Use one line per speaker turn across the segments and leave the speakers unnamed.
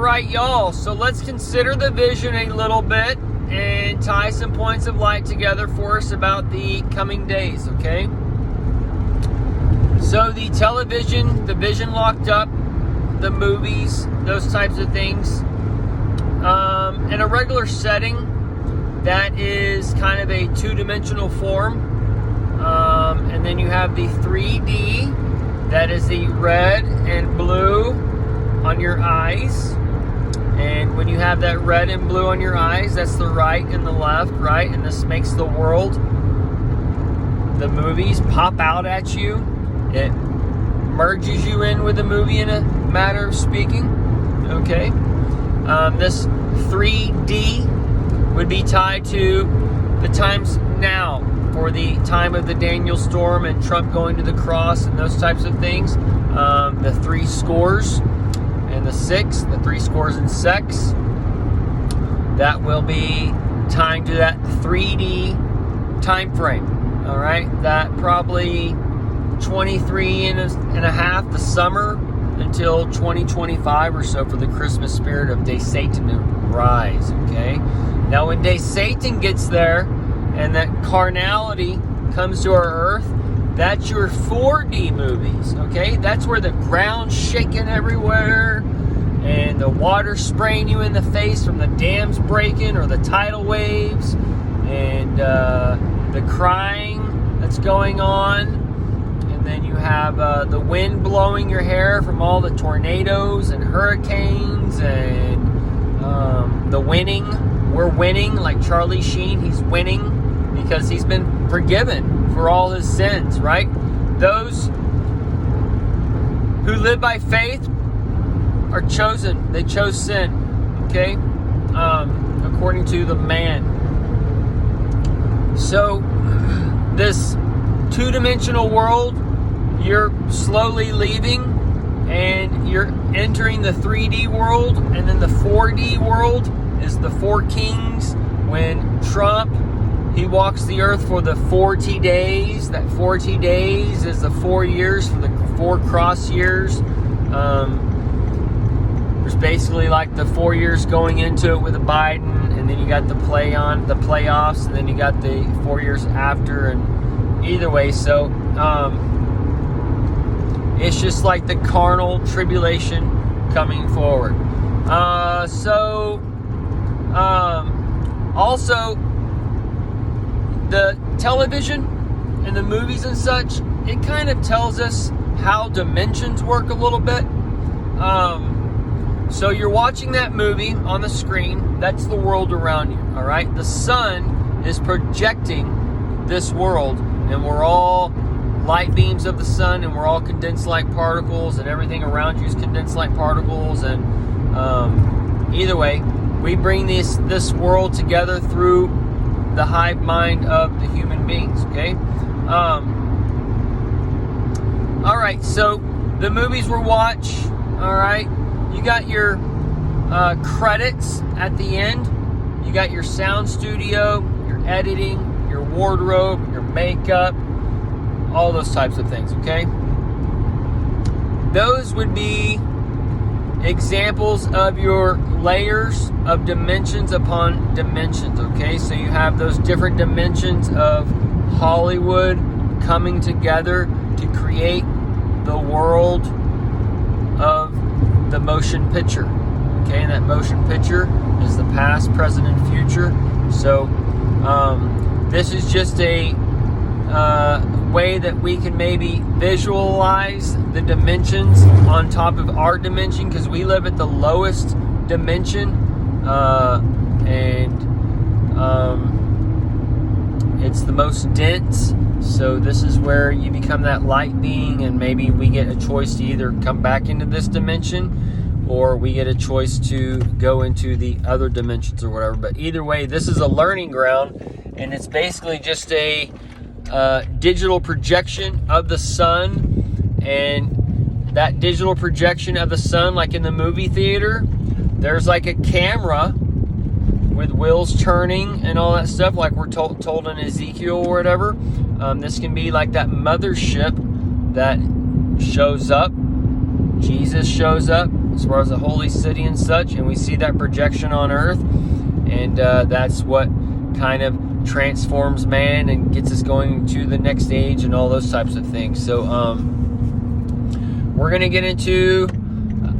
right, y'all. So let's consider the vision a little bit and tie some points of light together for us about the coming days, okay? So the television, the vision locked up, the movies, those types of things. In a regular setting, that is kind of a two-dimensional form. And then you have the 3D, that is the red and blue on your eyes. And when you have that red and blue on your eyes, that's the right and the left, right? And this makes the world, the movies pop out at you. It merges you in with the movie in a matter of speaking, okay? This 3D would be tied to the times now, for the time of the Daniel storm and Trump going to the cross and those types of things. The 3 scores and the 6, the 3 scores and 6, that will be tying to that 3D time frame. All right, that probably 23 and a half, the summer, until 2025 or so for the Christmas spirit of Day Satan to rise. Okay, now when Day Satan gets there and that carnality comes to our earth, that's your 4D movies, okay? That's where the ground's shaking everywhere and the water spraying you in the face from the dams breaking or the tidal waves and the crying that's going on. And then you have the wind blowing your hair from all the tornadoes and hurricanes and the winning. We're winning, like Charlie Sheen, he's winning because he's been forgiven for all his sins, right? Those who live by faith are chosen. They chose sin, okay? According to the man. So, this two-dimensional world, you're slowly leaving and you're entering the 3D world, and then the 4D world is the 4 kings when Trump, he walks the earth for the 40 days. That 40 days is the 4 years for the 4 cross years. There's basically like the 4 years going into it with Biden, and then you got the playoffs, and then you got the 4 years after, and either way, so it's just like the carnal tribulation coming forward. Also, the television and the movies and such, it kind of tells us how dimensions work a little bit. So you're watching that movie on the screen, that's the world around you, all right? The sun is projecting this world, and we're all light beams of the sun, and we're all condensed light particles, and everything around you is condensed light particles, and either way, we bring this world together through the hive mind of the human beings, okay? All right, so the movies we watch, all right, you got your credits at the end, you got your sound studio, your editing, your wardrobe, your makeup, all those types of things, okay? Those would be examples of your layers of dimensions upon dimensions, okay? So you have those different dimensions of Hollywood coming together to create the world of the motion picture, okay? And that motion picture is the past, present, and future. So this is just a way that we can maybe visualize the dimensions on top of our dimension, because we live at the lowest dimension, and it's the most dense. So this is where you become that light being, and maybe we get a choice to either come back into this dimension, or we get a choice to go into the other dimensions or whatever. But either way, this is a learning ground, and it's basically just a digital projection of the sun. And that digital projection of the sun, like in the movie theater, there's like a camera with wheels turning and all that stuff, like we're told in Ezekiel or whatever. This can be like that mothership that shows up. Jesus shows up. as far as the holy city and such, and we see that projection on earth, and that's what kind of transforms man and gets us going to the next age and all those types of things. So we're gonna get into,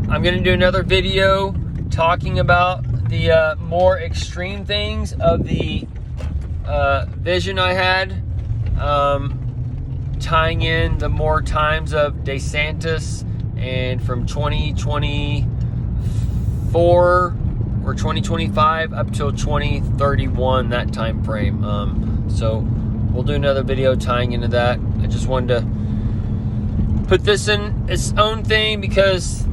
I'm gonna do another video talking about the more extreme things of the vision I had, tying in the more times of DeSantis, and from 2024 or 2025 up till 2031, that time frame. So we'll do another video tying into that. I just wanted to put this in its own thing because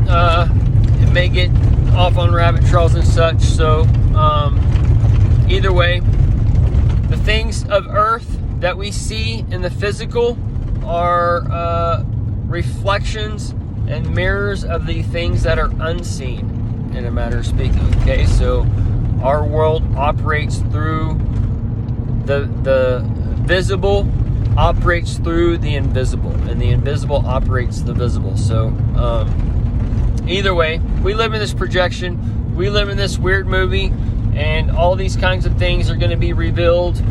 it may get off on rabbit trails and such. So either way, the things of earth that we see in the physical are reflections and mirrors of the things that are unseen, in a matter of speaking. Okay, so our world operates through the visible, operates through the invisible, and the invisible operates the visible. So either way, we live in this projection, we live in this weird movie, and all these kinds of things are going to be revealed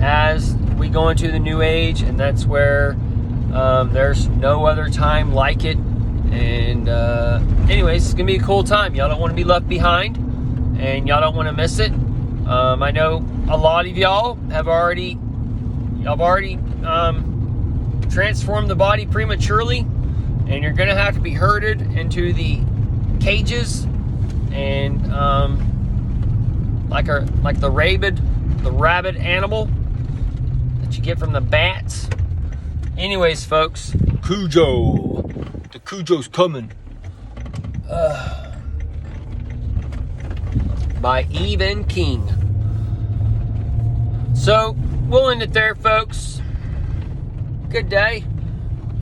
as we go into the new age, and that's where there's no other time like it. And anyways, it's gonna be a cool time. Y'all don't want to be left behind, and y'all don't want to miss it. I know a lot of y'all have already transformed the body prematurely, and you're gonna have to be herded into the cages, and like the rabid animal that you get from the bats. Anyways, folks, Cujo. The Cujo's coming. By Even King. So, we'll end it there, folks. Good day.